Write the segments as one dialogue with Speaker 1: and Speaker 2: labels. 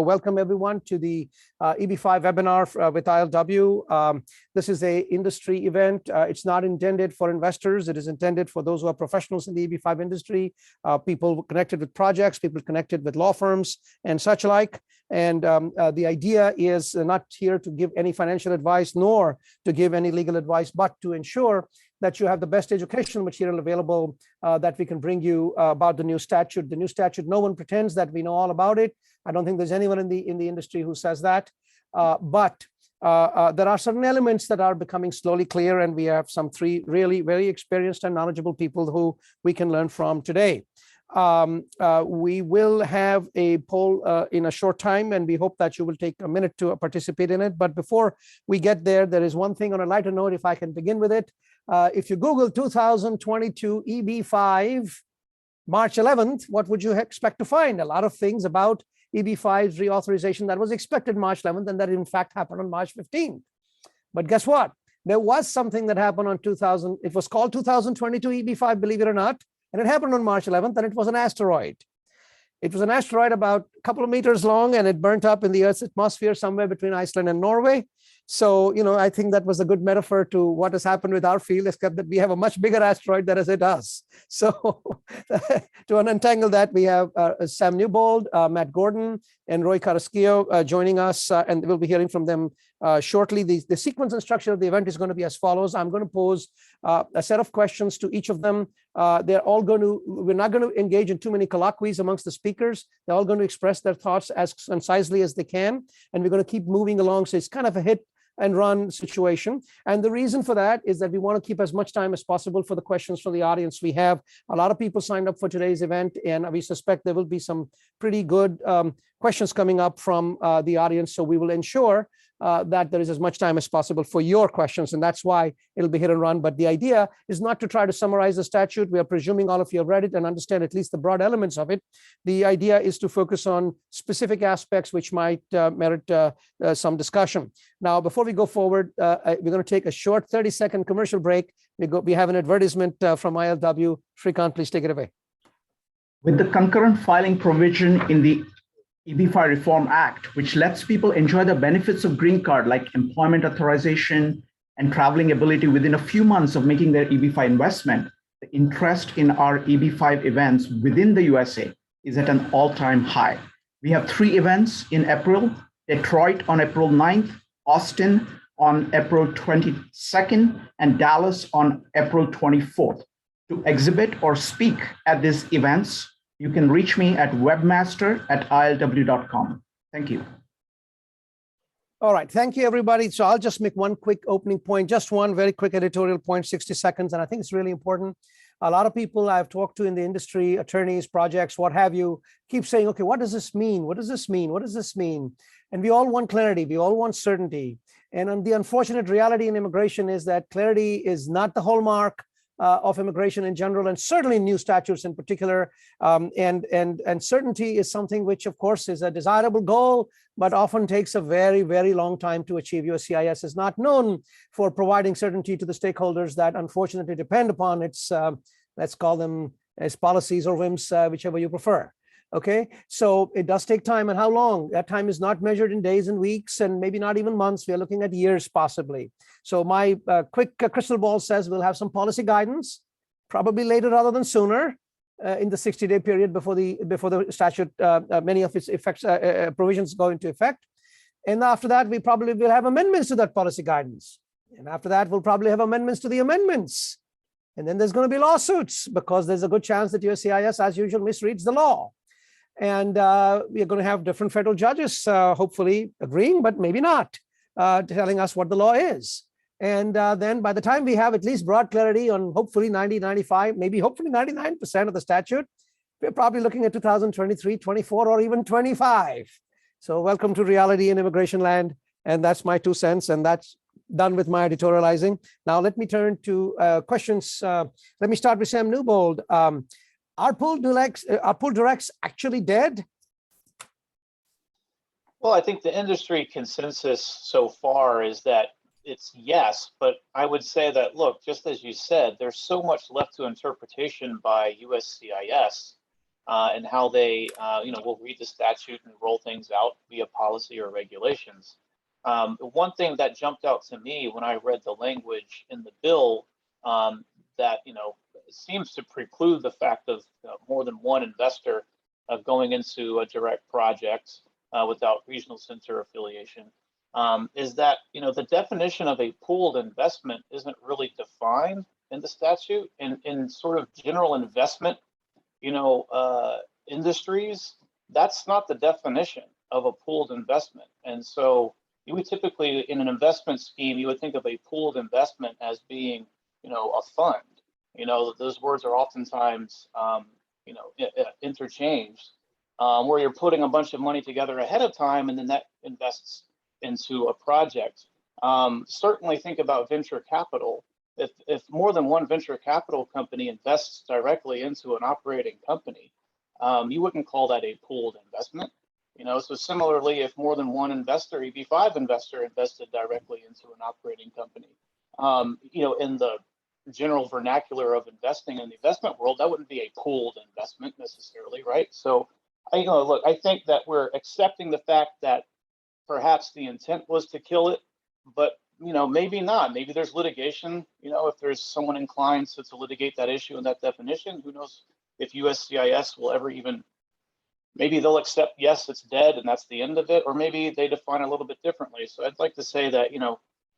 Speaker 1: welcome everyone to the EB5 webinar with ILW. This is a industry event. It's not intended for investors. It is intended for those who are professionals in the EB5 industry, people connected with projects, people connected with law firms and such like. And the idea is not here to give any financial advice nor to give any legal advice, but to ensure that you have the best educational material available that we can bring you about the new statute. The new statute, no one pretends that we know all about it. I don't think there's anyone in the industry who says that. But there are certain elements that are becoming slowly clear, and we have some three really very experienced and knowledgeable people who we can learn from today. We will have a poll in a short time, and we hope that you will take a minute to participate in it. But before we get there, there is one thing on a lighter note, if I can begin with it. If you Google 2022 EB5 March 11th, what would you expect to find? A lot of things about EB5's reauthorization that was expected March 11th, and that in fact happened on March 15th. But guess what? There was something that happened on it was called 2022 EB5, believe it or not, and it happened on March 11th, and it was an asteroid. It was an asteroid about a couple of meters long, and it burnt up in the Earth's atmosphere somewhere between Iceland and Norway. So, I think that was a good metaphor to what has happened with our field, except that we have a much bigger asteroid that is it us. So to untangle that, we have Sam Newbold, Matt Gordon, and Roy Carrasquillo joining us, and we'll be hearing from them shortly. The sequence and structure of the event is going to be as follows. I'm going to pose a set of questions to each of them. We're not going to engage in too many colloquies amongst the speakers. They're all going to express their thoughts as concisely as they can, and we're going to keep moving along. So it's kind of a hit and run situation. And the reason for that is that we want to keep as much time as possible for the questions from the audience. We have a lot of people signed up for today's event, and we suspect there will be some pretty good questions coming up from the audience. So we will ensure that there is as much time as possible for your questions, and that's why it'll be hit and run. But the idea is not to try to summarize the statute. We are presuming all of you have read it and understand at least the broad elements of it. The idea is to focus on specific aspects which might merit some discussion. Now, before we go forward, we're going to take a short 30-second commercial break. We have an advertisement from ILW. Shrikant, please take it away.
Speaker 2: With the concurrent filing provision in the EB5 Reform Act, which lets people enjoy the benefits of green card like employment authorization and traveling ability within a few months of making their EB5 investment, the interest in our EB5 events within the USA is at an all-time high. We have 3 events in April: Detroit on April 9th, Austin on April 22nd, and Dallas on April 24th. To exhibit or speak at these events, you can reach me at webmaster@ilw.com. Thank you.
Speaker 1: All right. Thank you, everybody. So I'll just make one quick opening point, just one very quick editorial point, 60 seconds. And I think it's really important. A lot of people I've talked to in the industry, attorneys, projects, what have you, keep saying, okay, what does this mean? What does this mean? What does this mean? And we all want clarity. We all want certainty. And the unfortunate reality in immigration is that clarity is not the hallmark of immigration in general, and certainly new statutes in particular. And certainty is something which, of course, is a desirable goal, but often takes a very, very long time to achieve. USCIS is not known for providing certainty to the stakeholders that unfortunately depend upon its, let's call them as policies or whims, whichever you prefer. Okay, so it does take time. And how long? That time is not measured in days and weeks, and maybe not even months. We are looking at years possibly. So my quick crystal ball says we'll have some policy guidance, probably later rather than sooner, in the 60-day period before the statute, many of its provisions go into effect. And after that, we probably will have amendments to that policy guidance. And after that, we'll probably have amendments to the amendments. And then there's going to be lawsuits, because there's a good chance that USCIS, as usual, misreads the law. And we are going to have different federal judges, hopefully agreeing, but maybe not, telling us what the law is. And then by the time we have at least broad clarity on hopefully 90, 95, maybe hopefully 99% of the statute, we're probably looking at 2023, 24, or even 25. So welcome to reality in immigration land. And that's my 2 cents. And that's done with my editorializing. Now let me turn to questions. Let me start with Sam Newbold. Are pull directs actually dead?
Speaker 3: Well, I think the industry consensus so far is that it's yes, but I would say that, look, just as you said, there's so much left to interpretation by USCIS and how they, will read the statute and roll things out via policy or regulations. One thing that jumped out to me when I read the language in the bill that seems to preclude the fact of more than one investor going into a direct project without regional center affiliation, is that the definition of a pooled investment isn't really defined in the statute. In sort of general investment industries, that's not the definition of a pooled investment. And so you would typically, in an investment scheme, you would think of a pooled investment as being, a fund. Those words are oftentimes, interchanged, where you're putting a bunch of money together ahead of time, and then that invests into a project. Certainly think about venture capital. If more than one venture capital company invests directly into an operating company, you wouldn't call that a pooled investment. So similarly, if more than one investor, EB5 investor, invested directly into an operating company, in the general vernacular of investing in the investment world, that wouldn't be a pooled investment necessarily, right? So, look, I think that we're accepting the fact that perhaps the intent was to kill it, but maybe not. Maybe there's litigation. If there's someone inclined to litigate that issue and that definition, who knows if USCIS will ever even. Maybe they'll accept, yes, it's dead and that's the end of it, or maybe they define it a little bit differently. So I'd like to say that,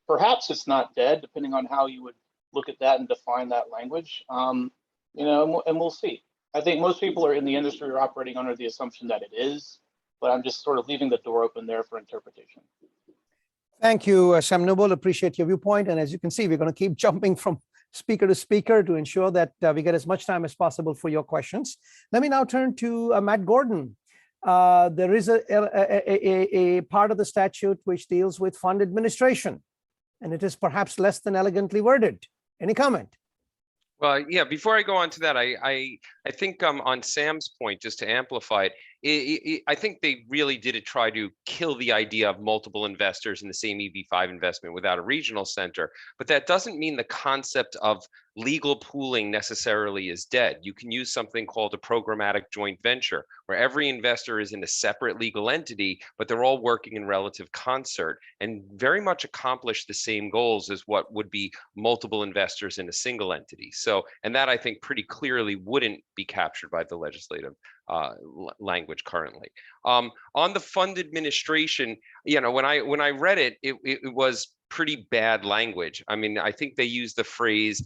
Speaker 3: perhaps it's not dead, depending on how you would look at that and define that language, and we'll see. I think most people are in the industry are operating under the assumption that it is, but I'm just sort of leaving the door open there for interpretation.
Speaker 1: Thank you, Sam Noble. Appreciate your viewpoint. And as you can see, we're going to keep jumping from speaker to speaker to ensure that we get as much time as possible for your questions. Let me now turn to Matt Gordon. There is a part of the statute which deals with fund administration, and it is perhaps less than elegantly worded. Any comment?
Speaker 4: Well, yeah, before I go on to that, I think on Sam's point, just to amplify it, I think they really did try to kill the idea of multiple investors in the same EB5 investment without a regional center. But that doesn't mean the concept of legal pooling necessarily is dead. You can use something called a programmatic joint venture, where every investor is in a separate legal entity, but they're all working in relative concert and very much accomplish the same goals as what would be multiple investors in a single entity. So, and that I think pretty clearly wouldn't be captured by the legislative language currently. On the fund administration, when I read it, it was pretty bad language. I mean, I think they used the phrase,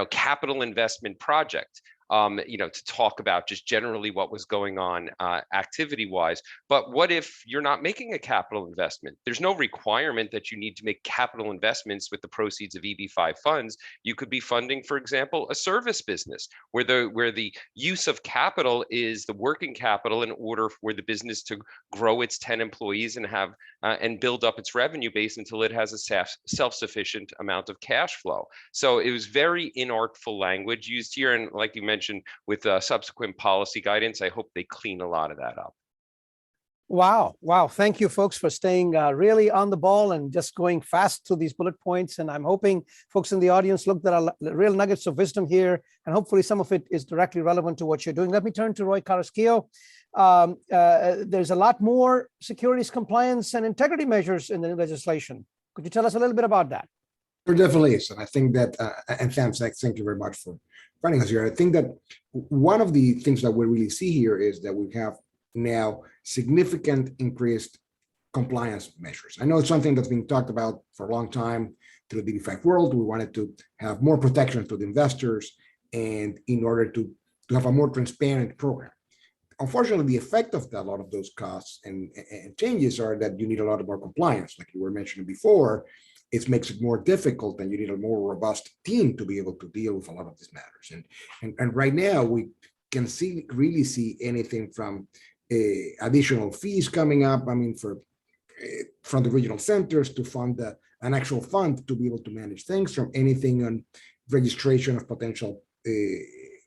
Speaker 4: capital investment project, to talk about just generally what was going on activity-wise. But what if you're not making a capital investment? There's no requirement that you need to make capital investments with the proceeds of EB5 funds. You could be funding, for example, a service business where the use of capital is the working capital in order for the business to grow its 10 employees and have and build up its revenue base until it has a self-sufficient amount of cash flow. So it was very inartful language used here, and like you mentioned, with subsequent policy guidance, I hope they clean a lot of that up.
Speaker 1: Wow. Thank you, folks, for staying really on the ball and just going fast through these bullet points. And I'm hoping folks in the audience looked at real nuggets of wisdom here, and hopefully some of it is directly relevant to what you're doing. Let me turn to Roy Carrasquillo. There's a lot more securities compliance and integrity measures in the new legislation. Could you tell us a little bit about that?
Speaker 5: There definitely is. And I think that, and Sam, thank you very much for joining us here. I think that one of the things that we really see here is that we have now significant increased compliance measures. I know it's something that's been talked about for a long time through the EB5 world. We wanted to have more protection to the investors and in order to have a more transparent program. Unfortunately, the effect of that, a lot of those costs and changes are that you need a lot more compliance, like you were mentioning before. It makes it more difficult, and you need a more robust team to be able to deal with a lot of these matters. And right now we can really see anything from additional fees coming up. I mean, from the regional centers to fund an actual fund to be able to manage things, from anything on registration of potential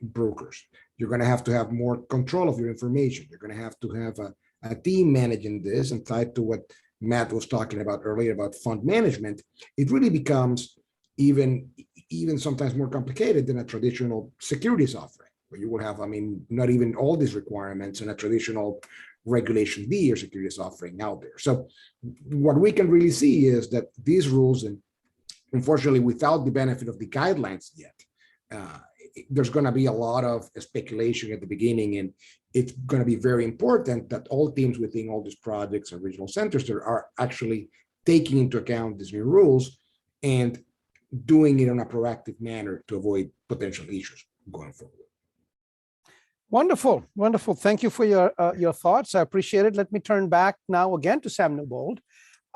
Speaker 5: brokers. You're going to have more control of your information. You're going to have a team managing this, and tied to what Matt was talking about earlier about fund management, it really becomes even sometimes more complicated than a traditional securities offering. where you will have, I mean, not even all these requirements in a traditional Regulation D or securities offering out there. So what we can really see is that these rules, and unfortunately, without the benefit of the guidelines yet, there's going to be a lot of speculation at the beginning, and it's going to be very important that all teams within all these projects and regional centers there are actually taking into account these new rules and doing it in a proactive manner to avoid potential issues going forward.
Speaker 1: Wonderful, wonderful. Thank you for your thoughts. I appreciate it. Let me turn back now again to Sam Newbold.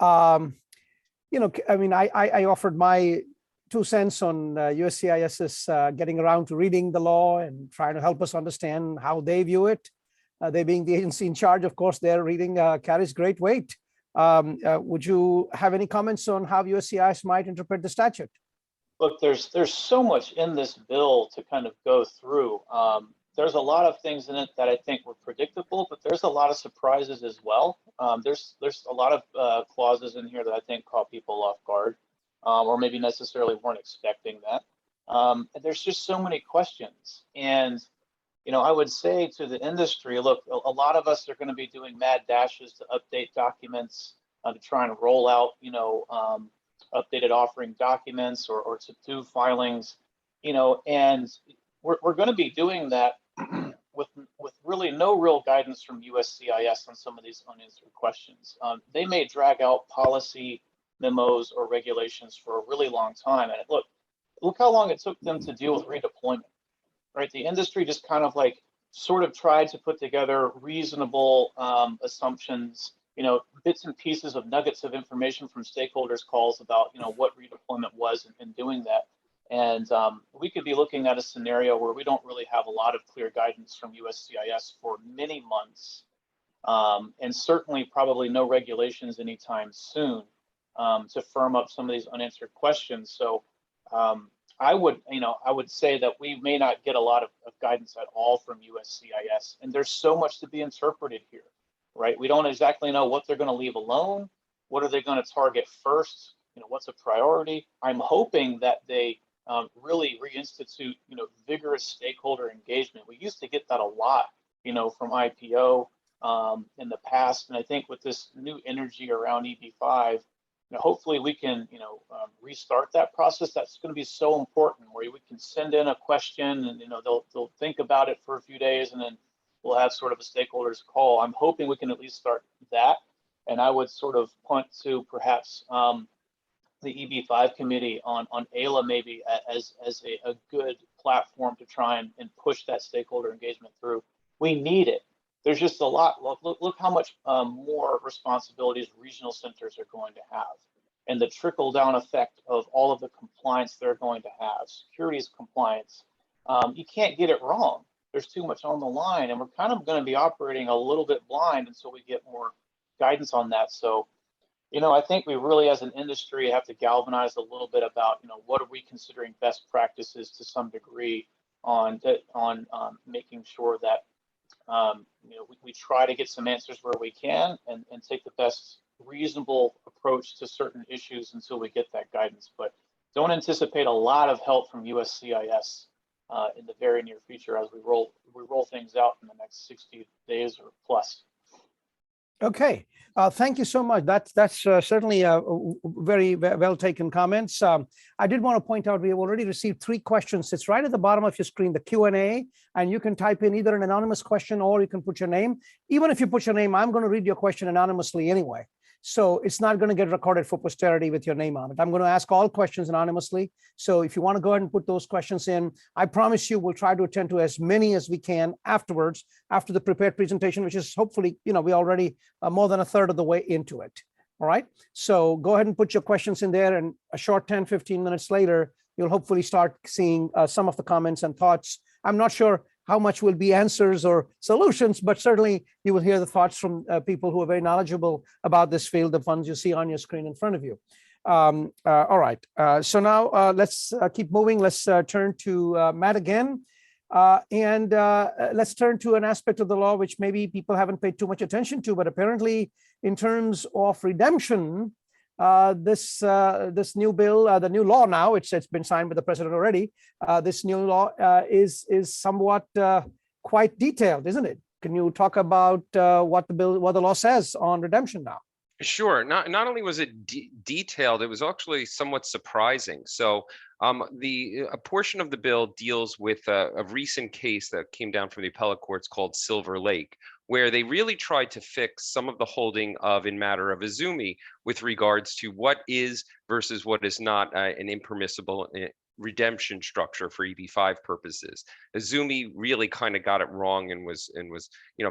Speaker 1: You know, I mean, I offered my 2 cents on USCIS's getting around to reading the law and trying to help us understand how they view it. They being the agency in charge, of course, their reading carries great weight. Would you have any comments on how USCIS might interpret the statute?
Speaker 3: Look, there's so much in this bill to kind of go through. There's a lot of things in it that I think were predictable, but there's a lot of surprises as well. There's a lot of clauses in here that I think caught people off guard, or maybe necessarily weren't expecting that. And there's just so many questions. And, you know, I would say to the industry, look, a lot of us are going to be doing mad dashes to update documents, to try and roll out, you know, updated offering documents or to do filings, you know, and we're going to be doing that with really no real guidance from USCIS on some of these unanswered questions. They may drag out policy memos or regulations for a really long time. And look how long it took them to deal with redeployment, right? The industry just kind of like sort of tried to put together reasonable assumptions, you know, bits and pieces of nuggets of information from stakeholders' calls about, you know, what redeployment was in doing that. And we could be looking at a scenario where we don't really have a lot of clear guidance from USCIS for many months, and certainly probably no regulations anytime soon to firm up some of these unanswered questions. So I would say that we may not get a lot of guidance at all from USCIS, and there's so much to be interpreted here, right? We don't exactly know what they're going to leave alone. What are they going to target first? You know, what's a priority? I'm hoping that they really reinstitute, you know, vigorous stakeholder engagement. We used to get that a lot, you know, from IPO in the past, and I think with this new energy around EB5, you know, hopefully we can, you know, restart that process. That's going to be so important, where we can send in a question, and you know, they'll think about it for a few days, and then we'll have sort of a stakeholders call. I'm hoping we can at least start that, and I would sort of punt to perhaps the EB5 committee on AILA maybe as a good platform to try and push that stakeholder engagement through. We need it. There's just a lot. Look how much more responsibilities regional centers are going to have, and the trickle down effect of all of the compliance they're going to have, securities compliance. You can't get it wrong. There's too much on the line, and we're kind of going to be operating a little bit blind until we get more guidance on that. So, you know, I think we really, as an industry, have to galvanize a little bit about, you know, what are we considering best practices to some degree on making sure that, you know, we try to get some answers where we can and take the best reasonable approach to certain issues until we get that guidance. But don't anticipate a lot of help from USCIS in the very near future as we roll things out in the next 60 days or plus.
Speaker 1: Okay, thank you so much. That's certainly very well taken comments. I did want to point out we have already received 3 questions. It's right at the bottom of your screen, the Q&A, and you can type in either an anonymous question or you can put your name. Even if you put your name, I'm going to read your question anonymously anyway. So it's not going to get recorded for posterity with your name on it. I'm going to ask all questions anonymously. So if you want to go ahead and put those questions in, I promise you we'll try to attend to as many as we can afterwards, after the prepared presentation, which is hopefully, you know, we already more than a third of the way into it. All right. So go ahead and put your questions in there, and a short 10, 15 minutes later, you'll hopefully start seeing some of the comments and thoughts. I'm not sure how much will be answers or solutions, but certainly you will hear the thoughts from people who are very knowledgeable about this field, the ones you see on your screen in front of you. All right, so now let's keep moving. Let's turn to Matt again. And let's turn to an aspect of the law which maybe people haven't paid too much attention to, but apparently in terms of redemption, this new bill, the new law now, it's been signed by the president already. This new law is somewhat quite detailed, isn't it? Can you talk about what the law says on redemption now?
Speaker 4: Sure. Not only was it detailed, it was actually somewhat surprising. So a portion of the bill deals with a recent case that came down from the appellate courts called Silver Lake, where they really tried to fix some of the holding of in matter of Izumi with regards to what is versus what is not an impermissible redemption structure for EB5 purposes. Izumi really kind of got it wrong and was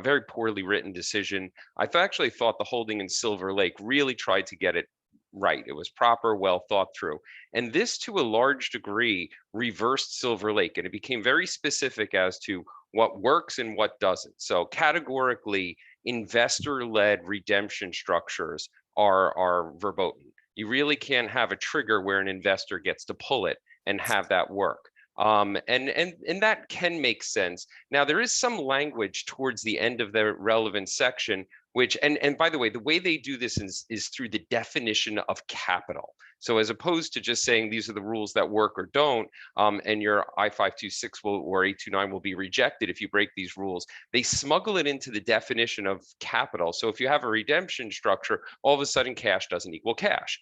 Speaker 4: very poorly written decision. I actually thought the holding in Silver Lake really tried to get it right. It was proper, well thought through. And this, to a large degree, reversed Silver Lake, and it became very specific as to what works and what doesn't. So categorically, investor-led redemption structures are verboten. You really can't have a trigger where an investor gets to pull it and have that work. And that can make sense. Now, there is some language towards the end of the relevant section, which, and by the way they do this is through the definition of capital. So as opposed to just saying these are the rules that work or don't, and your I-526 or 829 will be rejected if you break these rules, they smuggle it into the definition of capital. So if you have a redemption structure, all of a sudden cash doesn't equal cash.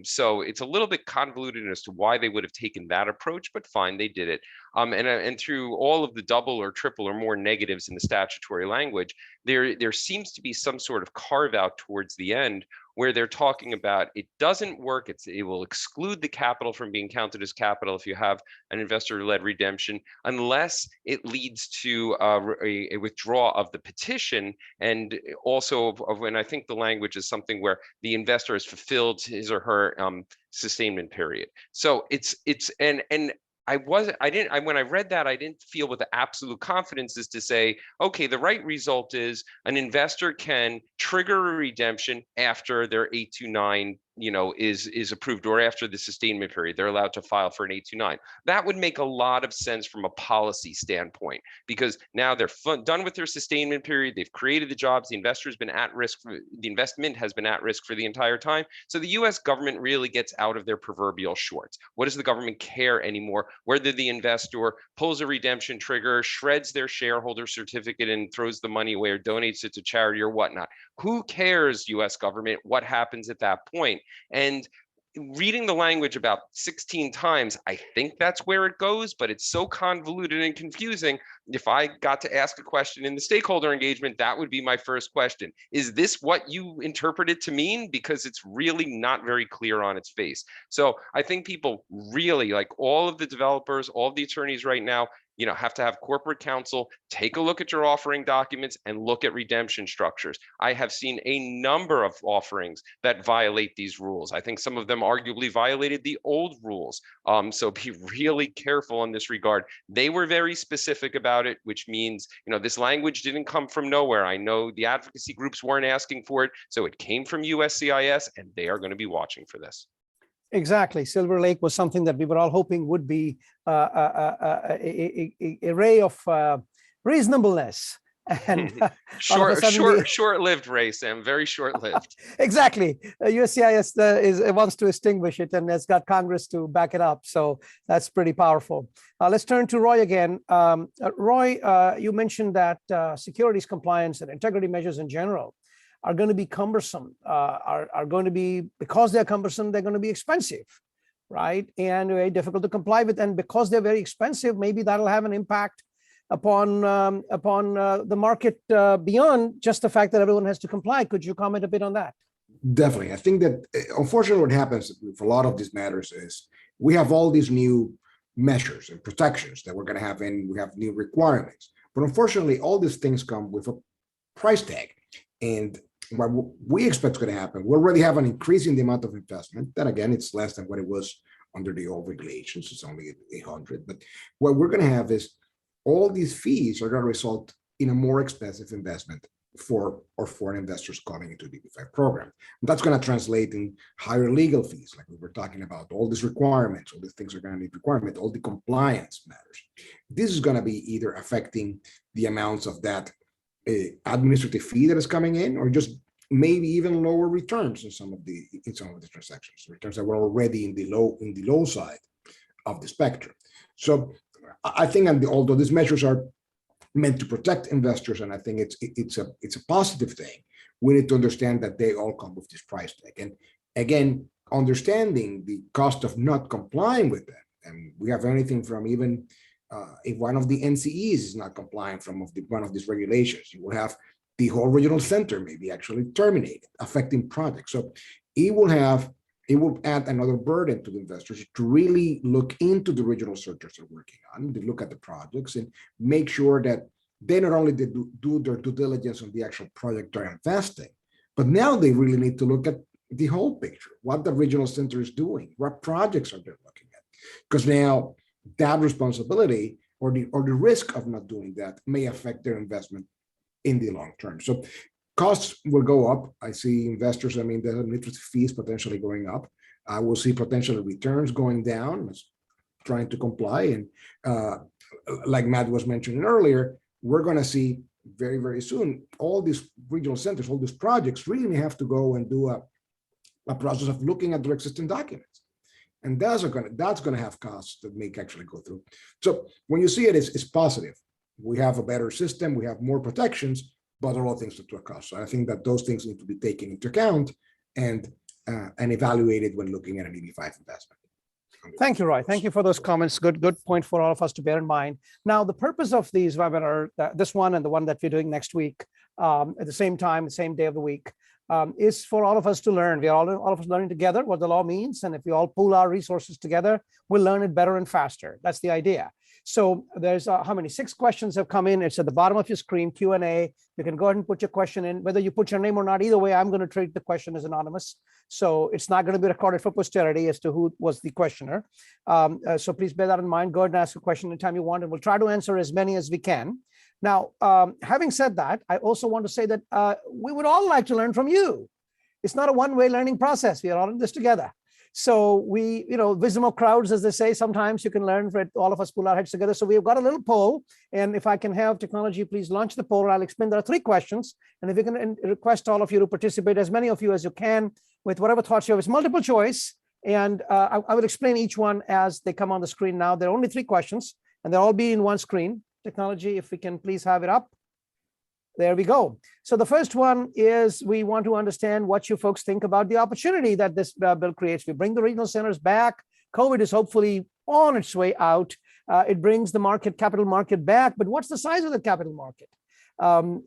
Speaker 4: So it's a little bit convoluted as to why they would have taken that approach, but fine, they did it. And through all of the double or triple or more negatives in the statutory language, there seems to be some sort of carve out towards the end where they're talking about it doesn't work. It will exclude the capital from being counted as capital if you have an investor-led redemption, unless it leads to a withdrawal of the petition, and also of when I think the language is something where the investor has fulfilled his or her sustainment period. So when I read that, I didn't feel with the absolute confidence is to say, okay, the right result is an investor can trigger a redemption after their 829 is approved, or after the sustainment period, they're allowed to file for an 829. That would make a lot of sense from a policy standpoint, because now they're done with their sustainment period. They've created the jobs. The investor's been at risk. The investment has been at risk for the entire time. So the U.S. government really gets out of their proverbial shorts. What does the government care anymore? Whether the investor pulls a redemption trigger, shreds their shareholder certificate and throws the money away or donates it to charity or whatnot. Who cares, U.S. government, what happens at that point? And reading the language about 16 times, I think that's where it goes, but it's so convoluted and confusing. If I got to ask a question in the stakeholder engagement, that would be my first question. Is this what you interpret it to mean? Because it's really not very clear on its face. So I think people really, like all of the developers, all of the attorneys right now, have to have corporate counsel take a look at your offering documents and look at redemption structures. I have seen a number of offerings that violate these rules. I think some of them arguably violated the old rules. So be really careful in this regard. They were very specific about it, which means, this language didn't come from nowhere. I know the advocacy groups weren't asking for it, so it came from USCIS, and they are going to be watching for this.
Speaker 1: Exactly. Silver Lake was something that we were all hoping would be a ray of reasonableness. And
Speaker 4: short-lived, Ray, Sam, very short-lived.
Speaker 1: Exactly. USCIS wants to extinguish it and has got Congress to back it up. So that's pretty powerful. Let's turn to Roy again. Roy, you mentioned that securities compliance and integrity measures in general are going to be cumbersome, are going to be, because they're cumbersome, they're going to be expensive, right? And very difficult to comply with. And because they're very expensive, maybe that'll have an impact upon the market beyond just the fact that everyone has to comply. Could you comment a bit on that?
Speaker 5: Definitely. I think that unfortunately what happens for a lot of these matters is we have all these new measures and protections that we're going to have, and we have new requirements. But unfortunately, all these things come with a price tag. And what we expect is going to happen, we already have an increase in the amount of investment. Then again, it's less than what it was under the old regulations. It's only 800. But what we're going to have is all these fees are going to result in a more expensive investment for foreign investors coming into the EB5 program. And that's going to translate in higher legal fees, like we were talking about. All these requirements, all these things are going to need requirement, all the compliance matters. This is going to be either affecting the amounts of that administrative fee that is coming in, or just maybe even lower returns in some of the transactions, returns that were already in the low side of the spectrum. So I think, although these measures are meant to protect investors, and I think it's a positive thing, we need to understand that they all come with this price tag. And again, understanding the cost of not complying with them. And we have anything from even if one of the NCEs is not complying from one of these regulations, you will have the whole regional center maybe actually terminated, affecting projects. So it will add another burden to the investors to really look into the regional centers they're working on, to look at the projects and make sure that they not only do their due diligence on the actual project they're investing, but now they really need to look at the whole picture, what the regional center is doing, what projects are they looking at, because now that responsibility or the risk of not doing that may affect their investment in the long term. So costs will go up. I see investors, the interest fees potentially going up. I will see potential returns going down, trying to comply. And like Matt was mentioning earlier, we're going to see very, very soon, all these regional centers, all these projects really have to go and do a process of looking at their existing documents. And that's going to have costs that may actually go through. So when you see it, it's positive. We have a better system, we have more protections, but all things to a cost. So I think that those things need to be taken into account and evaluated when looking at an EB5 investment.
Speaker 1: Thank you, Roy. Thank you for those comments. Good point for all of us to bear in mind. Now, the purpose of these webinar, this one and the one that we're doing next week, at the same time, the same day of the week, is for all of us to learn. We are all of us learning together what the law means. And if we all pool our resources together, we'll learn it better and faster. That's the idea. So there's how many? 6 questions have come in. It's at the bottom of your screen, Q&A. You can go ahead and put your question in. Whether you put your name or not, either way, I'm going to treat the question as anonymous. So it's not going to be recorded for posterity as to who was the questioner. So please bear that in mind. Go ahead and ask a question anytime you want, and we'll try to answer as many as we can. Now, having said that, I also want to say that we would all like to learn from you. It's not a one-way learning process. We are all in this together. So we, wisdom of crowds, as they say, sometimes you can learn for all of us pull our heads together. So we've got a little poll. And if I can have technology, please launch the poll. I'll explain there are 3 questions. And if you can request all of you to participate, as many of you as you can, with whatever thoughts you have. It's multiple choice. And I will explain each one as they come on the screen now. There are only 3 questions, and they'll all be in one screen. Technology, if we can please have it up. There we go. So the first one is we want to understand what you folks think about the opportunity that this bill creates. We bring the regional centers back. COVID is hopefully on its way out. It brings the capital market back. But what's the size of the capital market?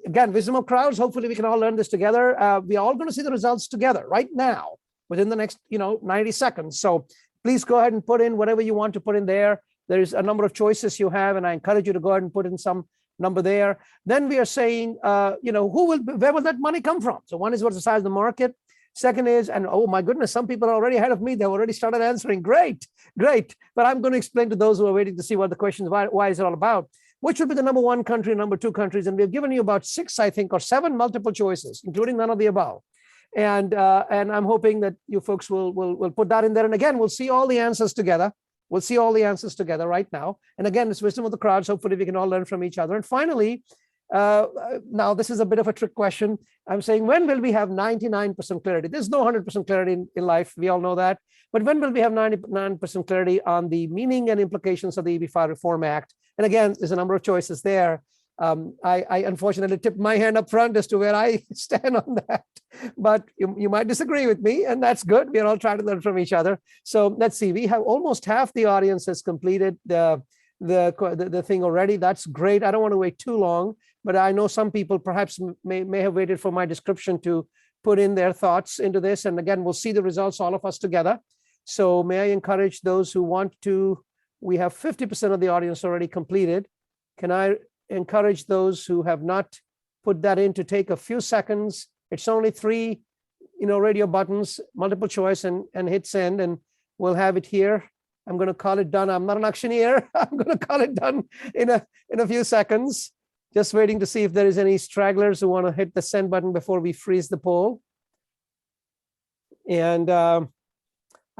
Speaker 1: Again, wisdom of crowds. Hopefully we can all learn this together. We are all going to see the results together right now within the next 90 seconds. So please go ahead and put in whatever you want to put in there. There's a number of choices you have, and I encourage you to go ahead and put in some number there. Then we are saying, where will that money come from? So one is what's the size of the market. Second is, and oh my goodness, some people are already ahead of me. They've already started answering. Great. But I'm going to explain to those who are waiting to see what the question is, why is it all about? Which would be the number 1 country, number 2 countries? And we've given you about 6, I think, or 7 multiple choices, including none of the above. And I'm hoping that you folks will put that in there. And again, we'll see all the answers together. We'll see all the answers together right now. And again, it's wisdom of the crowds. Hopefully we can all learn from each other. And finally, now this is a bit of a trick question. I'm saying, when will we have 99% clarity? There's no 100% clarity in life. We all know that. But when will we have 99% clarity on the meaning and implications of the EB5 Reform Act? And again, there's a number of choices there. I unfortunately tipped my hand up front as to where I stand on that, but you might disagree with me, and that's good. We're all trying to learn from each other. So let's see. We have almost half the audience has completed the thing already. That's great. I don't want to wait too long, but I know some people perhaps may have waited for my description to put in their thoughts into this. And again, we'll see the results, all of us together. So may I encourage those who want to? We have 50% of the audience already completed. Can I encourage those who have not put that in to take a few seconds? It's only 3 radio buttons, multiple choice, and hit send, and we'll have it here. I'm going to call it done. I'm not an auctioneer. I'm going to call it done in a few seconds. Just waiting to see if there is any stragglers who want to hit the send button before we freeze the poll. And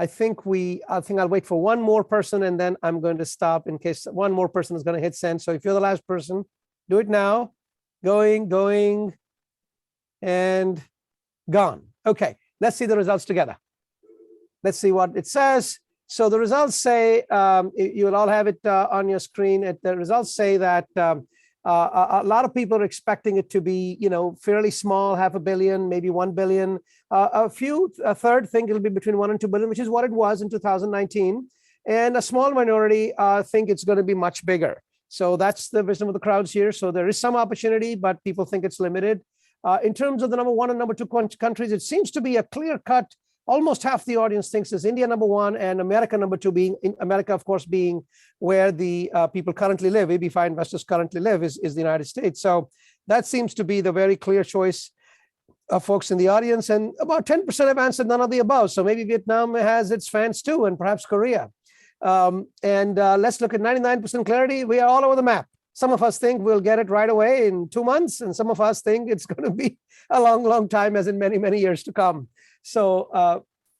Speaker 1: I think I'll wait for one more person, and then I'm going to stop in case one more person is going to hit send. So if you're the last person, do it now. Going, and Gone. Okay, let's see the results together. Let's see what it says. So the results say, you will all have it on your screen. The results say that a lot of people are expecting it to be, fairly small, $500 million, maybe 1 billion. A third think it'll be between 1 and 2 billion, which is what it was in 2019. And a small minority think it's going to be much bigger. So that's the wisdom of the crowds here. So there is some opportunity, but people think it's limited. In terms of the number 1 and number 2 countries, it seems to be a clear cut. Almost half the audience thinks is India number 1 and America number 2, being in America, of course, being where the people currently live, EB5 investors currently live is the United States. So that seems to be the very clear choice of folks in the audience. And about 10% have answered none of the above. So maybe Vietnam has its fans too, and perhaps Korea. Let's look at 99% clarity. We are all over the map. Some of us think we'll get it right away in 2 months, and some of us think it's going to be a long, long time, as in many, many years to come. So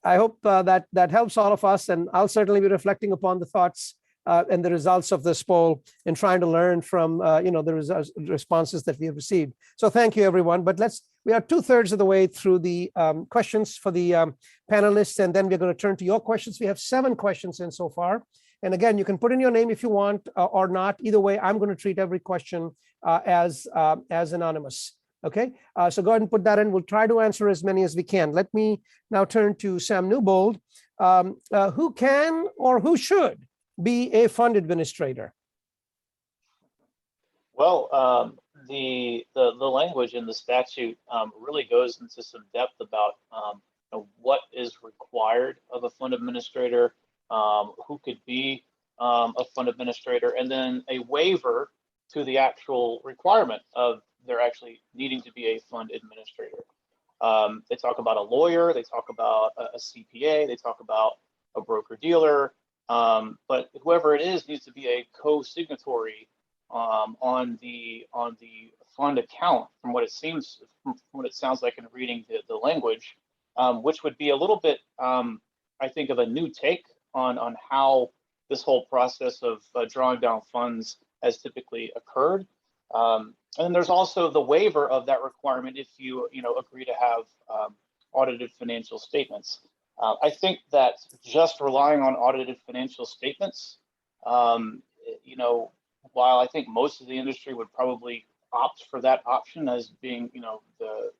Speaker 1: I hope that helps all of us, and I'll certainly be reflecting upon the thoughts and the results of this poll and trying to learn from the responses that we have received. So thank you, everyone. But we are 2/3 of the way through the questions for the panelists, and then we're going to turn to your questions. We have 7 questions in so far. And again, you can put in your name if you want or not. Either way, I'm going to treat every question as anonymous. Okay, so go ahead and put that in. We'll try to answer as many as we can. Let me now turn to Sam Newbold. Who can or who should be a fund administrator?
Speaker 3: Well, the language in the statute really goes into some depth about what is required of a fund administrator, who could be a fund administrator, and then a waiver to the actual requirement of there actually needing to be a fund administrator. They talk about a lawyer, they talk about a CPA, they talk about a broker-dealer, but whoever it is needs to be a co-signatory on the fund account, from what it sounds like in reading the language, which would be a little bit, I think, of a new take on how this whole process of drawing down funds has typically occurred. And then there's also the waiver of that requirement if you agree to have audited financial statements. I think that just relying on audited financial statements, while I think most of the industry would probably opt for that option as being the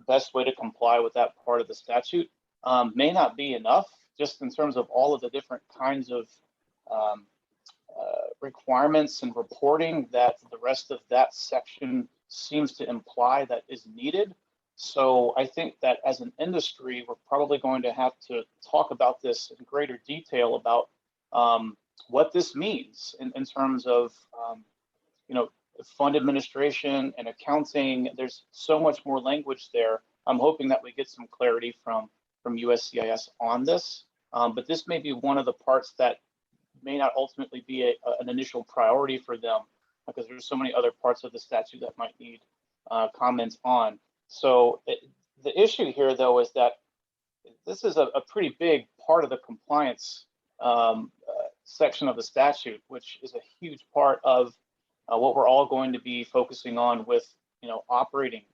Speaker 3: best way to comply with that part of the statute, may not be enough, just in terms of all of the different kinds of requirements and reporting that the rest of that section seems to imply that is needed. So I think that as an industry, we're probably going to have to talk about this in greater detail about what this means in terms of fund administration and accounting. There's so much more language there. I'm hoping that we get some clarity from USCIS on this, but this may be one of the parts that may not ultimately be an initial priority for them, because there's so many other parts of the statute that might need comments on. So the issue here, though, is that this is a pretty big part of the compliance section of the statute, which is a huge part of what we're all going to be focusing on with operating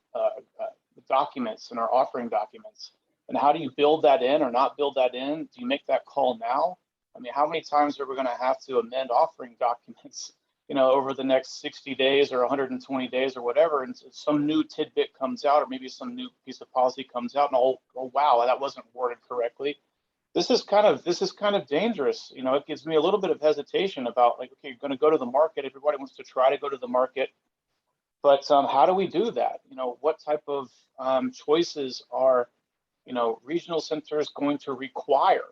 Speaker 3: documents and our offering documents. And how do you build that in or not build that in? Do you make that call now? I mean, how many times are we going to have to amend offering documents, over the next 60 days or 120 days or whatever, and some new tidbit comes out, or maybe some new piece of policy comes out, and oh wow, that wasn't worded correctly. This is kind of dangerous. It gives me a little bit of hesitation about, like, okay, you're going to go to the market. Everybody wants to try to go to the market, but how do we do that? What type of choices are regional centers going to require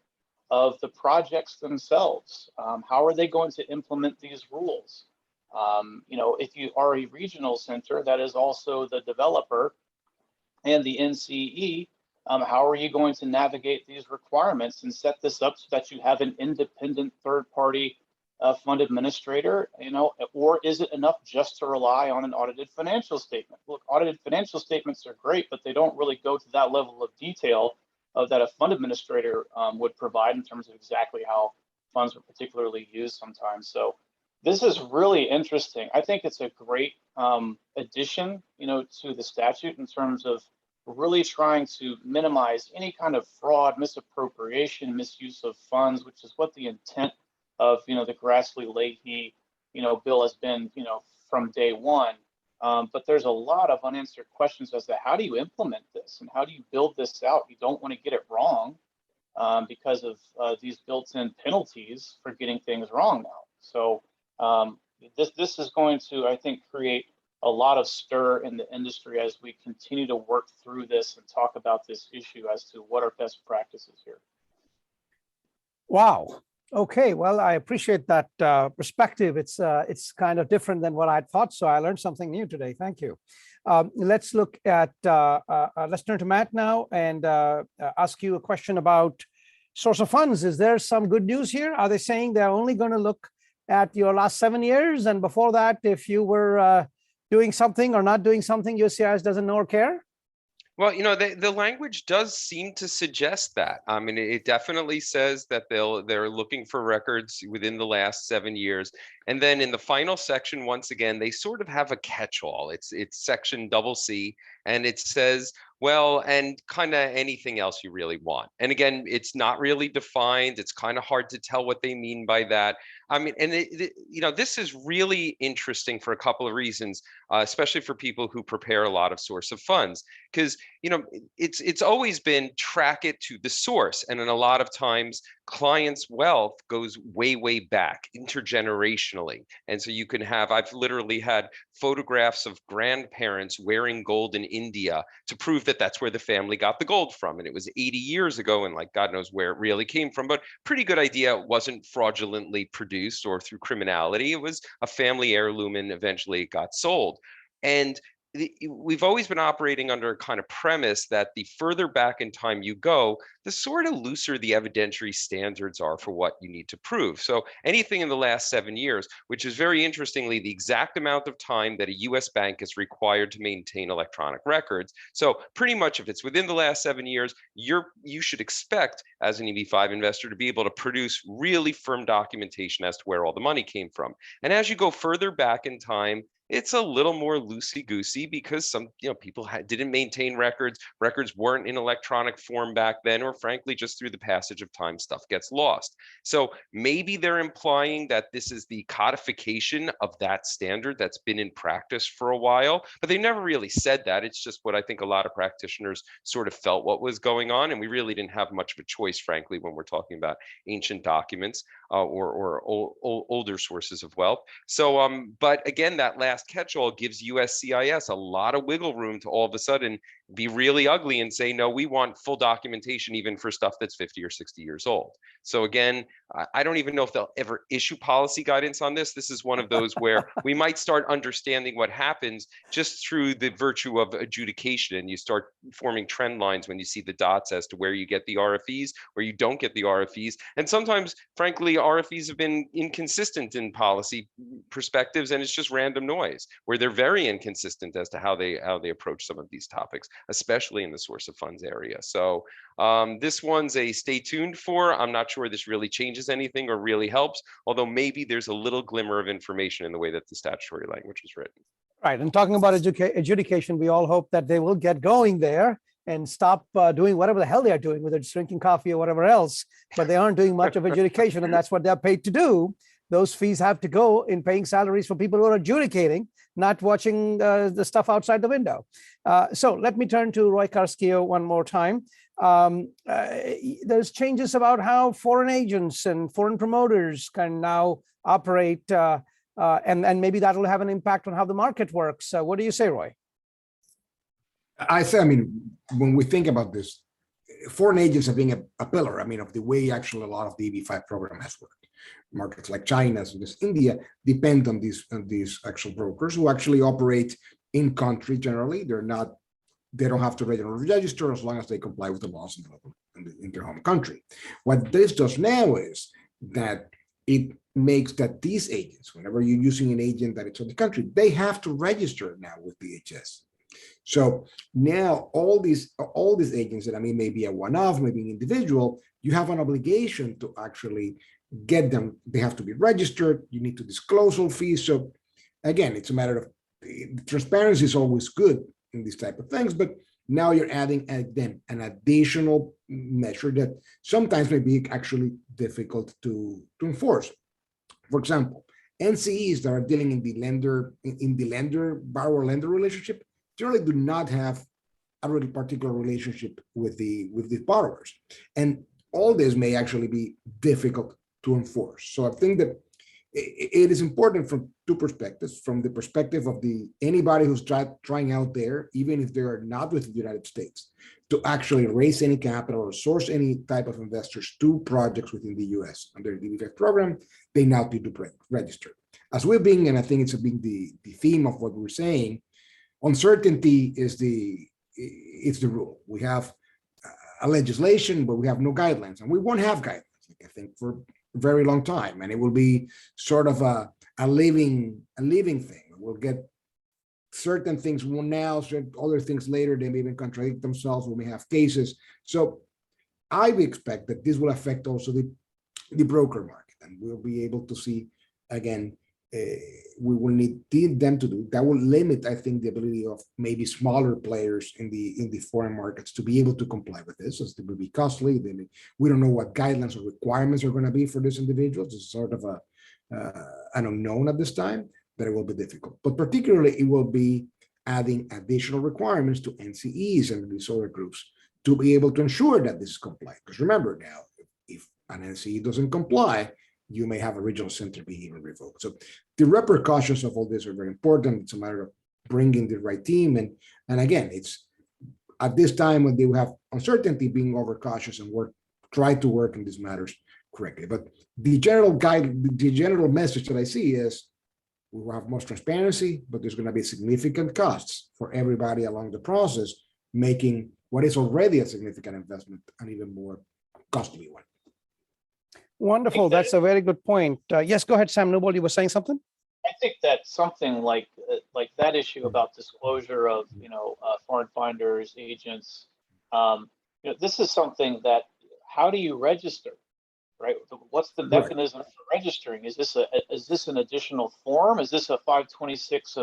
Speaker 3: of the projects themselves? How are they going to implement these rules? If you are a regional center that is also the developer and the NCE, how are you going to navigate these requirements and set this up so that you have an independent third-party fund administrator? Or is it enough just to rely on an audited financial statement? Look, audited financial statements are great, but they don't really go to that level of detail that a fund administrator would provide in terms of exactly how funds are particularly used sometimes. So this is really interesting. I think it's a great addition, to the statute in terms of really trying to minimize any kind of fraud, misappropriation, misuse of funds, which is what the intent of, the Grassley-Leahy, bill has been, from day one. But there's a lot of unanswered questions as to how do you implement this and how do you build this out? You don't want to get it wrong because of these built-in penalties for getting things wrong now. So this is going to, I think, create a lot of stir in the industry as we continue to work through this and talk about this issue as to what are best practices here.
Speaker 1: Wow. Okay. Well, I appreciate that perspective. It's kind of different than what I thought. So I learned something new today. Thank you. Let's look at, let's turn to Matt now and ask you a question about source of funds. Is there some good news here? Are they saying they're only going to look at your last 7 years? And before that, if you were doing something or not doing something, USCIS doesn't know or care?
Speaker 4: Well, the language does seem to suggest that. I mean, it definitely says that they're looking for records within the last 7 years. And then in the final section, once again, they sort of have a catch-all. It's section CC, and it says, well, and kind of anything else you really want. And again, it's not really defined. It's kind of hard to tell what they mean by that. I mean, and this is really interesting for a couple of reasons, especially for people who prepare a lot of source of funds, because it's always been track it to the source, and in a lot of times clients' wealth goes way back intergenerationally, and so you can have, I've literally had photographs of grandparents wearing gold in India to prove that that's where the family got the gold from, and it was 80 years ago, and like God knows where it really came from, but pretty good idea it wasn't fraudulently produced or through criminality. It was a family heirloom, and eventually it got sold. And we've always been operating under a kind of premise that the further back in time you go, the sort of looser the evidentiary standards are for what you need to prove. So anything in the last 7 years, which is very interestingly the exact amount of time that a US bank is required to maintain electronic records. So pretty much if it's within the last 7 years, you should expect as an EB5 investor to be able to produce really firm documentation as to where all the money came from. And as you go further back in time, it's a little more loosey-goosey because some people didn't maintain records. Records weren't in electronic form back then, or frankly, just through the passage of time, stuff gets lost. So maybe they're implying that this is the codification of that standard that's been in practice for a while, but they never really said that. It's just what I think a lot of practitioners sort of felt what was going on, and we really didn't have much of a choice, frankly, when we're talking about ancient documents or older sources of wealth. So, but again, that last catch-all gives USCIS a lot of wiggle room to all of a sudden be really ugly and say, no, we want full documentation even for stuff that's 50 or 60 years old. So again, I don't even know if they'll ever issue policy guidance on this. This is one of those where we might start understanding what happens just through the virtue of adjudication, and you start forming trend lines when you see the dots as to where you get the RFEs, where you don't get the RFEs. And sometimes, frankly, RFEs have been inconsistent in policy perspectives, and it's just random noise, where they're very inconsistent as to how they approach some of these topics, especially in the source of funds area. So this one's a stay tuned for. I'm not sure this really changes anything or really helps, although maybe there's a little glimmer of information in the way that the statutory language was written.
Speaker 1: Right. And talking about adjudication, we all hope that they will get going there and stop doing whatever the hell they are doing, whether it's drinking coffee or whatever else, but they aren't doing much of adjudication, and that's what they're paid to do. Those fees have to go in paying salaries for people who are adjudicating, not watching the stuff outside the window. So let me turn to Roy Carrasquillo one more time. There's changes about how foreign agents and foreign promoters can now operate, and maybe that will have an impact on how the market works. What do you say, Roy?
Speaker 5: I mean, when we think about this, foreign agents are being a pillar, I mean, of the way actually a lot of the EB5 program has worked. Markets like China, as well as India, depend on these actual brokers who actually operate in country generally. They don't have to register as long as they comply with the laws in their home country. What this does now is that it makes that these agents, whenever you're using an agent that is in the country, they have to register now with DHS. So now all these agents that, I mean, maybe a one-off, maybe an individual, you have an obligation to actually get them. They have to be registered. You need to disclose all fees. So again, it's a matter of transparency is always good in these type of things, but Now you're adding them an additional measure that sometimes may be actually difficult to enforce. For example, NCEs that are dealing in the lender borrower lender relationship generally do not have a really particular relationship with the borrowers, and all this may actually be difficult to enforce. So I think that it is important from two perspectives: from the perspective of anybody who's trying out there, even if they are not within the United States, to actually raise any capital or source any type of investors to projects within the US under the EB5 program, they now need to register. As we're being, and I think it's being the theme of what we're saying, uncertainty is the rule. We have a legislation, but we have no guidelines, and we won't have guidelines, I think, for a very long time, and it will be sort of a living thing. We'll get certain things now, certain other things later. They may even contradict themselves. We may have cases. So I expect that this will affect also the broker market, and we'll be able to see again. We will need them to do that. Will limit, I think, the ability of maybe smaller players in the foreign markets to be able to comply with this, as it will be costly. We don't know what guidelines or requirements are going to be for these individuals. It's sort of an unknown at this time, but it will be difficult. But particularly, it will be adding additional requirements to NCEs and these other groups to be able to ensure that this is compliant. Because remember now, if an NCE doesn't comply, you may have a regional center being even revoked. So the repercussions of all this are very important. It's a matter of bringing the right team. And again, it's at this time when they have uncertainty, being overcautious and try to work in these matters correctly. But the general message that I see is we will have more transparency, but there's going to be significant costs for everybody along the process, making what is already a significant investment an even more costly one.
Speaker 1: Wonderful. That's a very good point. Yes, go ahead, Sam Newbold. You were saying something?
Speaker 3: I think that something like that issue about disclosure of foreign finders, agents, this is something that, how do you register, right? What's the mechanism for registering? Is this an additional form? Is this a 526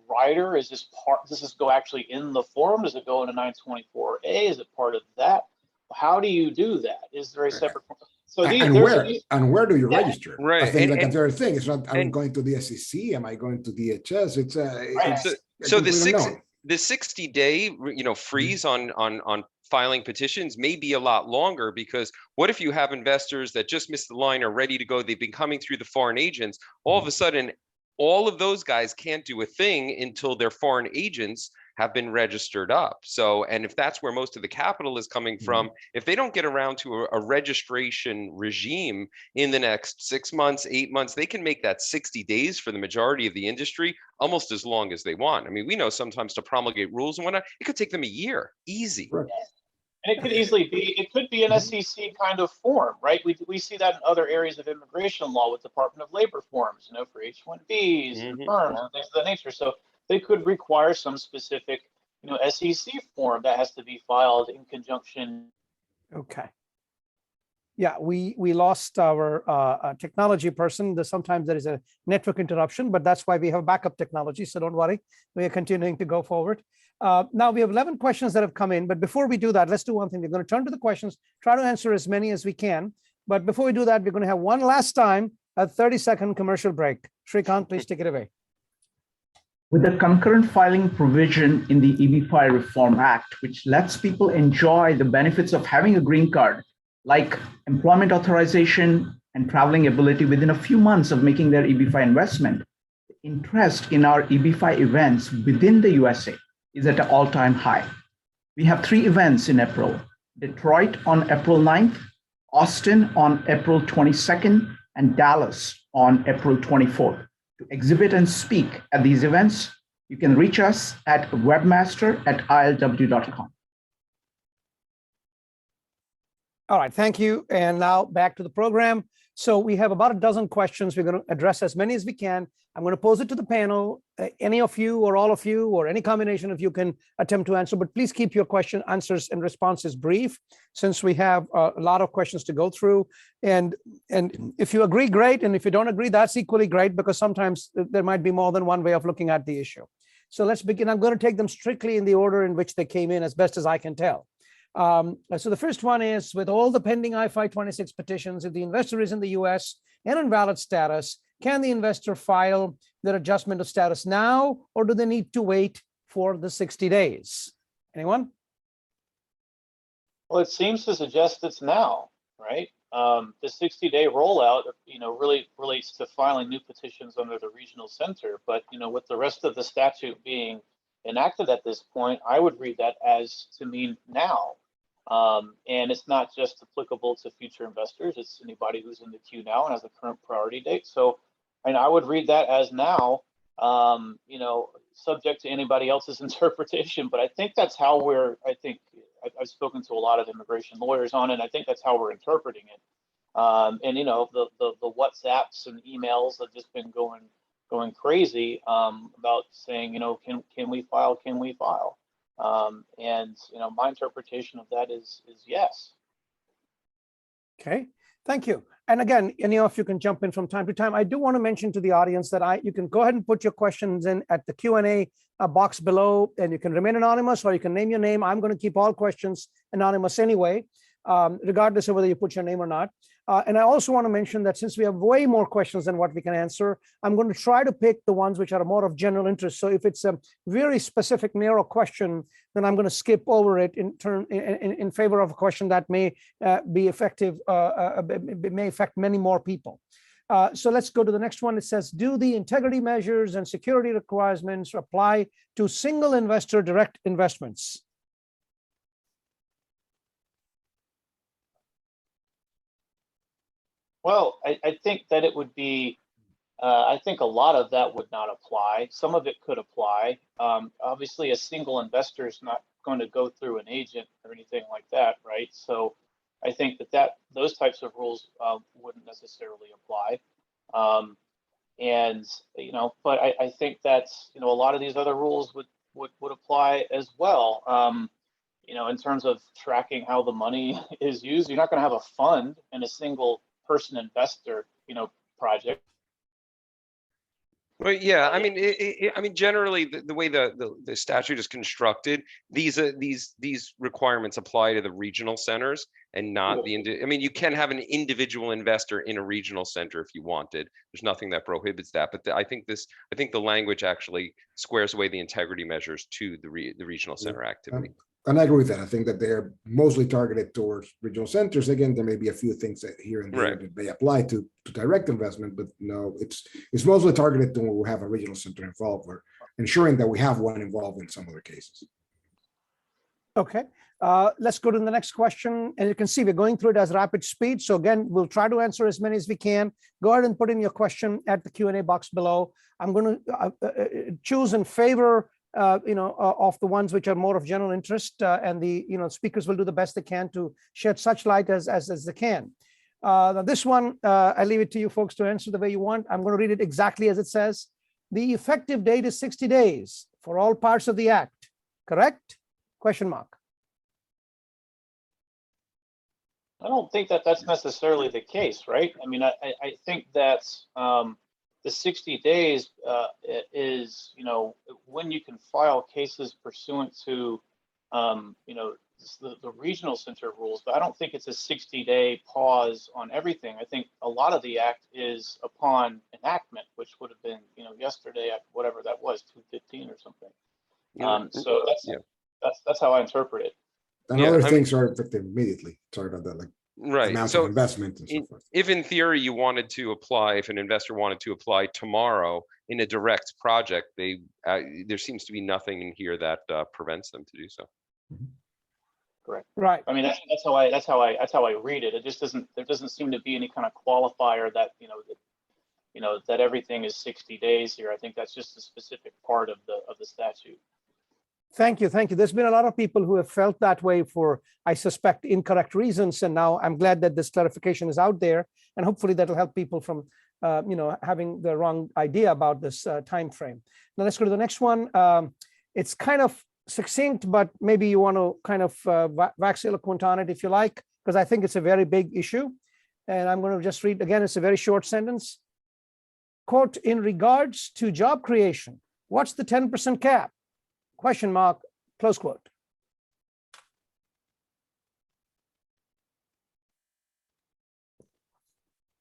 Speaker 3: rider? Does this go actually in the form? Does it go in a 924A? Is it part of that? How do you do that? Is there a separate? So
Speaker 5: where do you register?
Speaker 4: Right.
Speaker 5: I think a third thing. It's not. I'm going to the SEC. Am I going to DHS?
Speaker 4: So the 60-day freeze on filing petitions may be a lot longer, because what if you have investors that just missed the line, are ready to go? They've been coming through the foreign agents. All of a sudden, all of those guys can't do a thing until their foreign agents have been registered up. So, and if that's where most of the capital is coming from, if they don't get around to a registration regime in the next 6 months, 8 months, they can make that 60 days for the majority of the industry almost as long as they want. I mean, we know sometimes to promulgate rules and whatnot, it could take them a year, easy.
Speaker 5: Right.
Speaker 3: And it could easily be, it could be an SEC kind of form, right? We see that in other areas of immigration law with Department of Labor forms, for H-1Bs and firms and things of that nature. So they could require some specific, SEC form that has to be filed in conjunction.
Speaker 1: Okay. Yeah, we lost our technology person. Sometimes there is a network interruption, but that's why we have backup technology. So don't worry, we are continuing to go forward. Now we have 11 questions that have come in, but before we do that, let's do one thing. We're going to turn to the questions, try to answer as many as we can. But before we do that, we're going to have one last time a 30-second commercial break. Shrikant, please take it away.
Speaker 2: With the concurrent filing provision in the EB5 Reform Act, which lets people enjoy the benefits of having a green card, like employment authorization and traveling ability within a few months of making their EB5 investment, the interest in our EB5 events within the USA is at an all-time high. We have 3 events in April: Detroit on April 9th, Austin on April 22nd, and Dallas on April 24th. To exhibit and speak at these events, you can reach us at webmaster@ilw.com.
Speaker 1: All right, thank you. And now back to the program. So we have about a dozen questions. We're going to address as many as we can. I'm going to pose it to the panel. Any of you or all of you or any combination of you can attempt to answer, but please keep your question answers and responses brief, since we have a lot of questions to go through. And if you agree, great. And if you don't agree, that's equally great, because sometimes there might be more than one way of looking at the issue. So let's begin. I'm going to take them strictly in the order in which they came in as best as I can tell. So the first one is, with all the pending I-526 petitions, if the investor is in the US and in valid status, can the investor file their adjustment of status now, or do they need to wait for the 60 days? Anyone?
Speaker 3: Well, it seems to suggest it's now, right? The 60-day rollout, really relates to filing new petitions under the regional center. But, with the rest of the statute being enacted at this point, I would read that as to mean now. And it's not just applicable to future investors. It's anybody who's in the queue now and has a current priority date. So, I would read that as now, subject to anybody else's interpretation. But I think that's how I've spoken to a lot of immigration lawyers on it. I think that's how we're interpreting it. And the WhatsApps and emails have just been going crazy about saying, can we file? Can we file? And my interpretation of that is yes.
Speaker 1: Okay, thank you. And again, any of you can jump in from time to time. I do want to mention to the audience that you can go ahead and put your questions in at the Q&A box below, and you can remain anonymous or you can name your name. I'm going to keep all questions anonymous anyway, regardless of whether you put your name or not. And I also want to mention that since we have way more questions than what we can answer, I'm going to try to pick the ones which are more of general interest. So if it's a very specific, narrow question, then I'm going to skip over it in favor of a question that may be effective, may affect many more people. So let's go to the next one. It says, do the integrity measures and security requirements apply to single investor direct investments?
Speaker 3: Well, I think that it would be, I think a lot of that would not apply. Some of it could apply. Obviously, a single investor is not going to go through an agent or anything like that, right? So I think that those types of rules wouldn't necessarily apply. But I think that's, a lot of these other rules would apply as well. In terms of tracking how the money is used, you're not going to have a fund in a single person investor, project.
Speaker 4: Well, yeah, I mean, generally, the way the statute is constructed, these requirements apply to the regional centers and not the. I mean, you can have an individual investor in a regional center if you wanted. There's nothing that prohibits that. But I think the language actually squares away the integrity measures to the regional center activity.
Speaker 5: And I agree with that. I think that they're mostly targeted towards regional centers. Again, there may be a few things that here and there that may apply to direct investment, but no, it's mostly targeted to when we have a regional center involved, or ensuring that we have one involved in some other cases.
Speaker 1: Okay, let's go to the next question. And you can see we're going through it as rapid speed. So again, we'll try to answer as many as we can. Go ahead and put in your question at the Q&A box below. I'm going to choose in favor of the ones which are more of general interest, and the speakers will do the best they can to shed such light as they can. Now this one, I leave it to you folks to answer the way you want. I'm going to read it exactly as it says. The effective date is 60 days for all parts of the act, correct? Question mark.
Speaker 3: I don't think that that's necessarily the case, right? I mean, I think that's the 60 days is, when you can file cases pursuant to, the regional center rules, but I don't think it's a 60-day pause on everything. I think a lot of the act is upon enactment, which would have been, yesterday at whatever that was, 2/15 or something. So that's how I interpret it.
Speaker 5: And other things are effective immediately. Sorry about that.
Speaker 4: Right.
Speaker 5: Amounts
Speaker 4: So
Speaker 5: of investment and so forth.
Speaker 4: If in theory you wanted to apply, if an investor wanted to apply tomorrow in a direct project, there seems to be nothing in here that prevents them to do so.
Speaker 3: Correct.
Speaker 1: Right.
Speaker 3: I mean, that's how I read it. It just there doesn't seem to be any kind of qualifier that that everything is 60 days here. I think that's just a specific part of the statute.
Speaker 1: Thank you. Thank you. There's been a lot of people who have felt that way for, I suspect, incorrect reasons. And now I'm glad that this clarification is out there. And hopefully that'll help people from, having the wrong idea about this time frame. Now let's go to the next one. It's kind of succinct, but maybe you want to kind of wax eloquent on it if you like, because I think it's a very big issue. And I'm going to just read again. It's a very short sentence. Quote, in regards to job creation, What's the 10% cap? Question mark, close quote.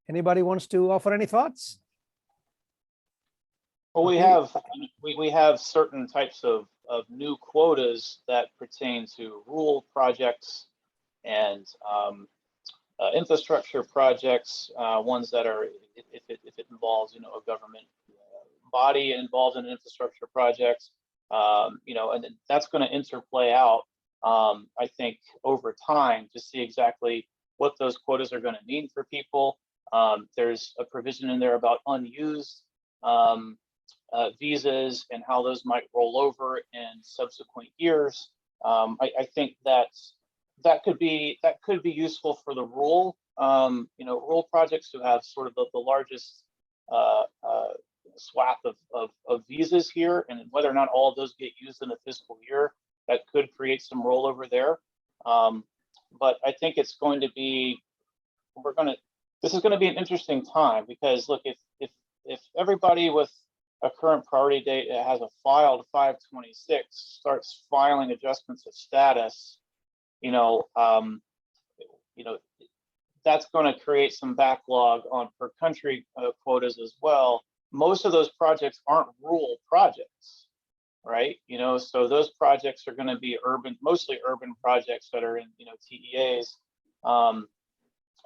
Speaker 1: Anybody wants to offer any thoughts?
Speaker 3: Well,
Speaker 1: Okay.
Speaker 3: we have certain types of new quotas that pertain to rural projects and infrastructure projects, ones that are, if it involves, a government body involved in infrastructure projects, and that's going to interplay out, I think, over time to see exactly what those quotas are going to mean for people. There's a provision in there about unused visas and how those might roll over in subsequent years. I think that could be useful for the rural rural projects who have sort of the largest swath of visas here, and whether or not all of those get used in a fiscal year, that could create some rollover there. But I think it's going to be this is going to be an interesting time, because look, if everybody with a current priority date that has a filed 526 starts filing adjustments of status, that's going to create some backlog on per country quotas as well. Most of those projects aren't rural projects, right? So those projects are going to be mostly urban projects that are in, TEAs.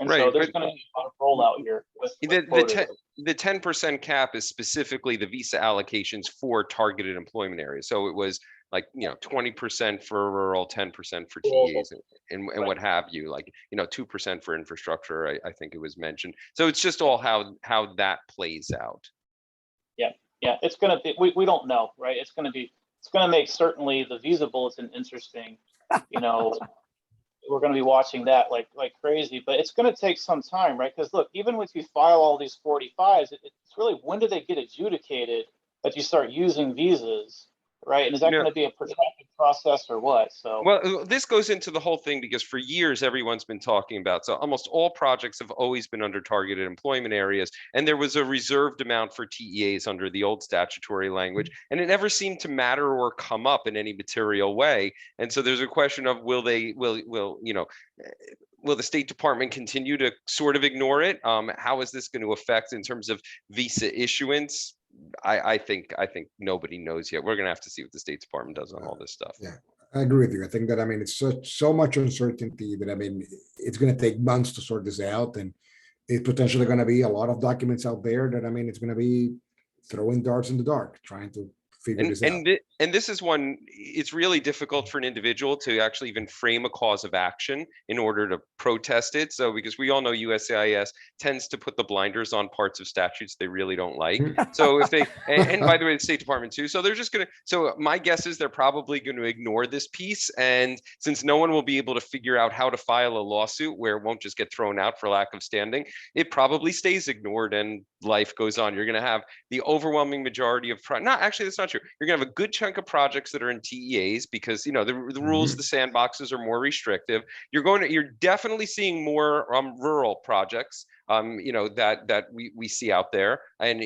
Speaker 3: And
Speaker 4: Right,
Speaker 3: so there's going to be a lot of rollout here with quotas.
Speaker 4: the 10% cap is specifically the visa allocations for targeted employment areas. So it was like 20% for rural, 10% for TAs, and
Speaker 3: Right.
Speaker 4: what have you, like 2% for infrastructure. I think it was mentioned. So it's just all how that plays out.
Speaker 3: Yeah, it's going to be. We don't know, right? It's going to make certainly the visa bulletin interesting. We're going to be watching that like crazy, but it's going to take some time, right? Because look, even if you file all these 45s, it's really, when do they get adjudicated that you start using visas, right? And is that going to be a protracted process or what? So,
Speaker 4: well, this goes into the whole thing, because for years everyone's been talking about, so almost all projects have always been under targeted employment areas, and there was a reserved amount for TEAs under the old statutory language, and it never seemed to matter or come up in any material way. And so there's a question of will the State Department continue to sort of ignore it? How is this going to affect in terms of visa issuance? I think nobody knows yet. We're going to have to see what the State Department does on all this stuff.
Speaker 5: Yeah, I agree with you. I think that, it's so much uncertainty that, it's going to take months to sort this out, and it's potentially going to be a lot of documents out there that, it's going to be throwing darts in the dark, trying to figure this out.
Speaker 4: And this is one, it's really difficult for an individual to actually even frame a cause of action in order to protest it. So, because we all know USCIS tends to put the blinders on parts of statutes they really don't like. So if they, and by the way, the State Department too. So they're just going to, so my guess is they're probably going to ignore this piece. And since no one will be able to figure out how to file a lawsuit where it won't just get thrown out for lack of standing, it probably stays ignored and life goes on. You're going to have the overwhelming majority of, actually, that's not true. You're going to have a good chunk of projects that are in TEAs because the rules, the sandboxes are more restrictive. You're definitely seeing more rural projects that we see out there, and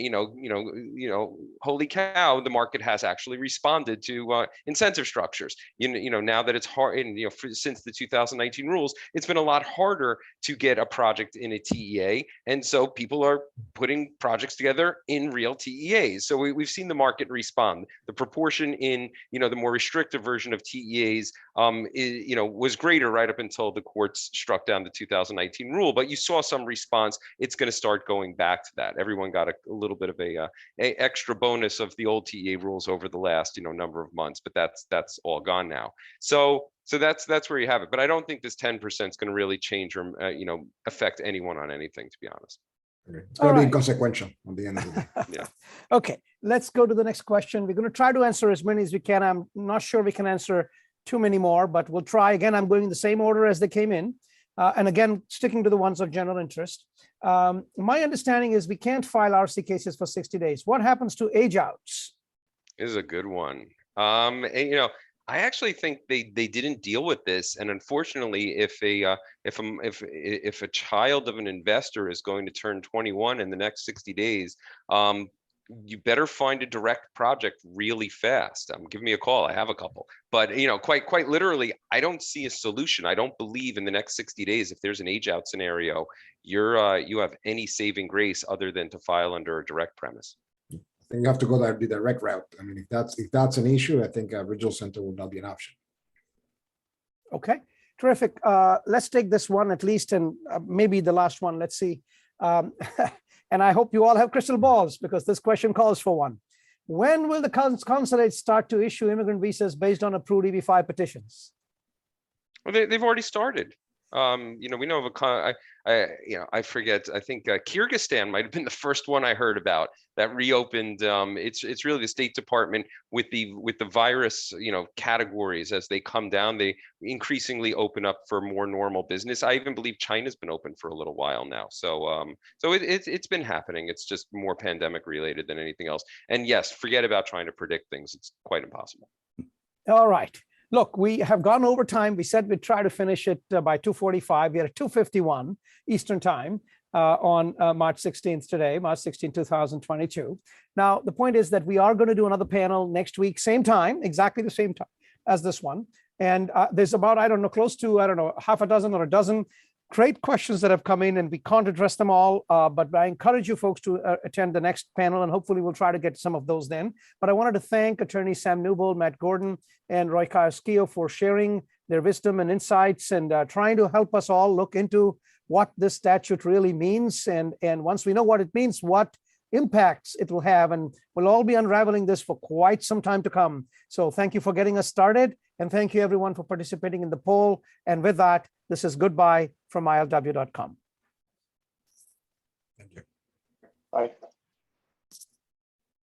Speaker 4: holy cow, the market has actually responded to incentive structures. Now that it's hard, and since the 2019 rules, it's been a lot harder to get a project in a TEA, and so people are putting projects together in real TEAs. So we've seen the market respond. The proportion in the more restrictive version of TEAs was greater right up until the courts struck down the 2019 rule, but you saw some response. It's going to start going back to that. Everyone got a little bit of a extra bonus of the old TEA rules over the last number of months, but that's all gone now. So that's where you have it. But I don't think this 10% is going to really change or affect anyone on anything, to be honest.
Speaker 5: It's going to be inconsequential on the end of the day.
Speaker 4: Yeah.
Speaker 1: Okay, let's go to the next question. We're going to try to answer as many as we can. I'm not sure we can answer too many more, but we'll try. Again, I'm going in the same order as they came in. And again, sticking to the ones of general interest. My understanding is we can't file RC cases for 60 days. What happens to age outs?
Speaker 4: This is a good one. I actually think they didn't deal with this, and unfortunately, if a child of an investor is going to turn 21 in the next 60 days, you better find a direct project really fast. Give me a call. I have a couple, but you know, quite literally, I don't see a solution. I don't believe in the next 60 days, if there's an age out scenario, you have any saving grace other than to file under a direct premise.
Speaker 5: I think you have to go the direct route. I mean, if that's an issue, I think a regional center will not be an option.
Speaker 1: Okay, terrific. Let's take this one at least, and maybe the last one. Let's see. And I hope you all have crystal balls, because this question calls for one. When will the consulates start to issue immigrant visas based on approved EB5 petitions?
Speaker 4: Well, they've already started. You know, we know of I forget. I think Kyrgyzstan might have been the first one I heard about that reopened. It's really the State Department with the virus, you know, categories as they come down. They increasingly open up for more normal business. I even believe China's been open for a little while now. So it's been happening. It's just more pandemic related than anything else. And yes, forget about trying to predict things. It's quite impossible.
Speaker 1: All right. Look, we have gone over time. We said we'd try to finish it by 2:45. We are at 2:51 Eastern time on March 16th today, March 16, 2022. Now, the point is that we are going to do another panel next week, same time, exactly the same time as this one. And there's about, I don't know, close to, I don't know, half a dozen or a dozen great questions that have come in, and we can't address them all, but I encourage you folks to attend the next panel, and hopefully we'll try to get some of those then. But I wanted to thank Attorney Sam Newbold, Matt Gordon, and Roy Kioskio for sharing their wisdom and insights, and trying to help us all look into what this statute really means. And once we know what it means, what impacts it will have, and we'll all be unraveling this for quite some time to come. So thank you for getting us started, and thank you everyone for participating in the poll. And with that, this is goodbye from ILW.com.